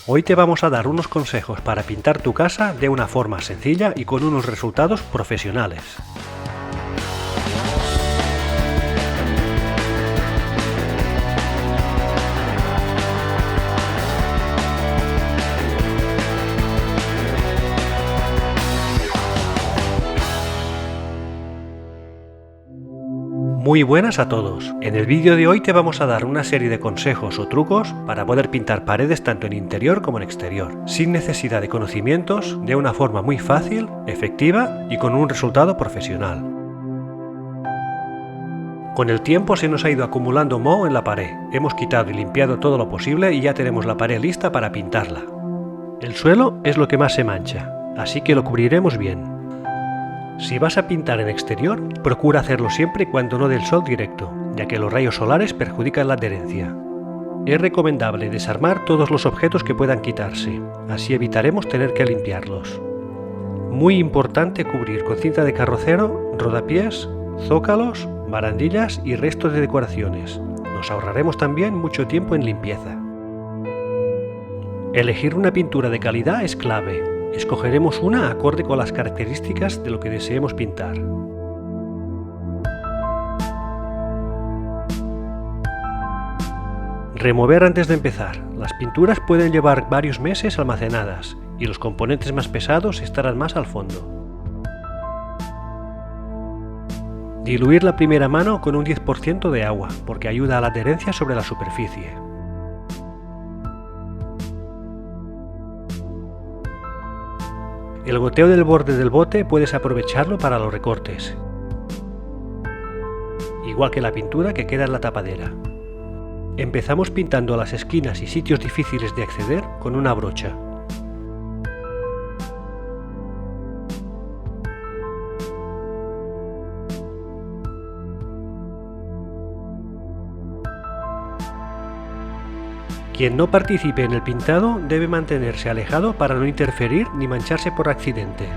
Hoy te vamos a dar unos consejos para pintar tu casa de una forma sencilla y con unos resultados profesionales. Muy buenas a todos. En el vídeo de hoy te vamos a dar una serie de consejos o trucos para poder pintar paredes tanto en interior como en exterior, sin necesidad de conocimientos, de una forma muy fácil, efectiva y con un resultado profesional. Con el tiempo se nos ha ido acumulando moho en la pared. Hemos quitado y limpiado todo lo posible y ya tenemos la pared lista para pintarla. El suelo es lo que más se mancha, así que lo cubriremos bien. Si vas a pintar en exterior, procura hacerlo siempre cuando no dé el sol directo, ya que los rayos solares perjudican la adherencia. Es recomendable desarmar todos los objetos que puedan quitarse, así evitaremos tener que limpiarlos. Muy importante cubrir con cinta de carrocero, rodapiés, zócalos, barandillas y restos de decoraciones. Nos ahorraremos también mucho tiempo en limpieza. Elegir una pintura de calidad es clave. Escogeremos una acorde con las características de lo que deseemos pintar. Remover antes de empezar. Las pinturas pueden llevar varios meses almacenadas y los componentes más pesados estarán más al fondo. Diluir la primera mano con un 10% de agua, porque ayuda a la adherencia sobre la superficie. El goteo del borde del bote puedes aprovecharlo para los recortes, igual que la pintura que queda en la tapadera. Empezamos pintando las esquinas y sitios difíciles de acceder con una brocha. Quien no participe en el pintado debe mantenerse alejado para no interferir ni mancharse por accidente.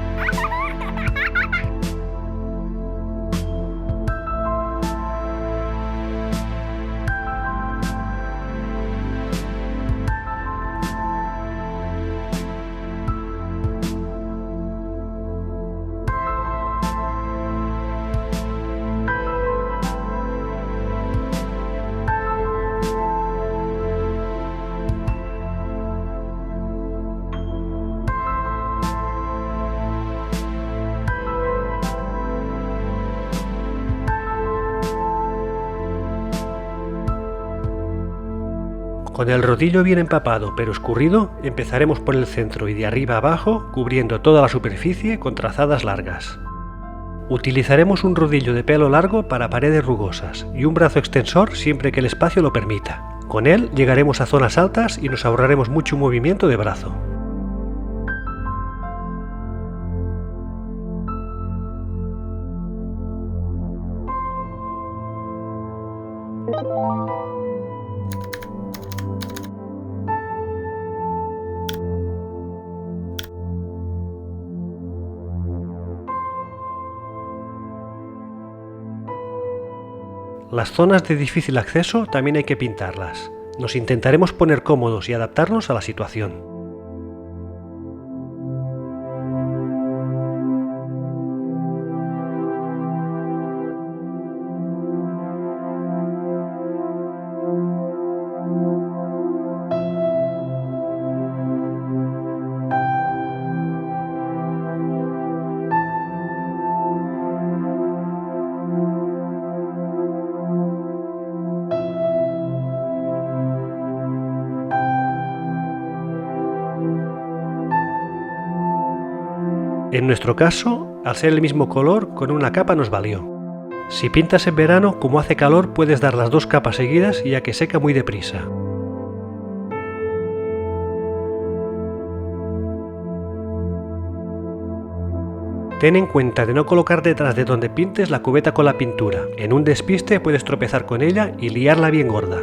Con el rodillo bien empapado pero escurrido, empezaremos por el centro y de arriba a abajo, cubriendo toda la superficie con trazadas largas. Utilizaremos un rodillo de pelo largo para paredes rugosas y un brazo extensor siempre que el espacio lo permita. Con él llegaremos a zonas altas y nos ahorraremos mucho movimiento de brazo. Las zonas de difícil acceso también hay que pintarlas. Nos intentaremos poner cómodos y adaptarnos a la situación. En nuestro caso, al ser el mismo color, con una capa nos valió. Si pintas en verano, como hace calor, puedes dar las dos capas seguidas ya que seca muy deprisa. Ten en cuenta de no colocar detrás de donde pintes la cubeta con la pintura. En un despiste puedes tropezar con ella y liarla bien gorda.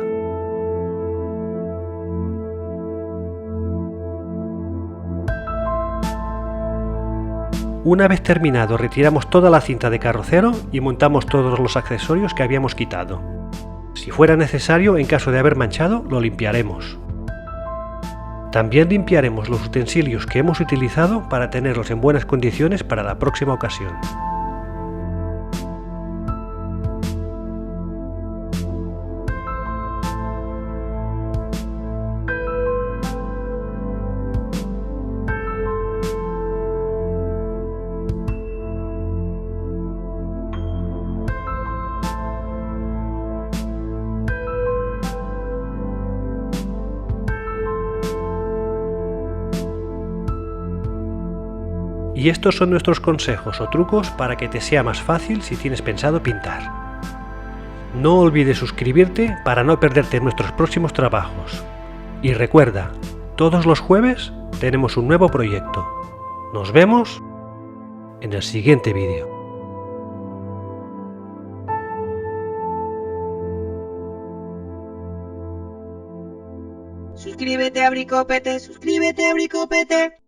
Una vez terminado, retiramos toda la cinta de carrocero y montamos todos los accesorios que habíamos quitado. Si fuera necesario, en caso de haber manchado, lo limpiaremos. También limpiaremos los utensilios que hemos utilizado para tenerlos en buenas condiciones para la próxima ocasión. Y estos son nuestros consejos o trucos para que te sea más fácil si tienes pensado pintar. No olvides suscribirte para no perderte nuestros próximos trabajos. Y recuerda, todos los jueves tenemos un nuevo proyecto. Nos vemos en el siguiente vídeo. Suscríbete a Bricopete, suscríbete a Bricopete.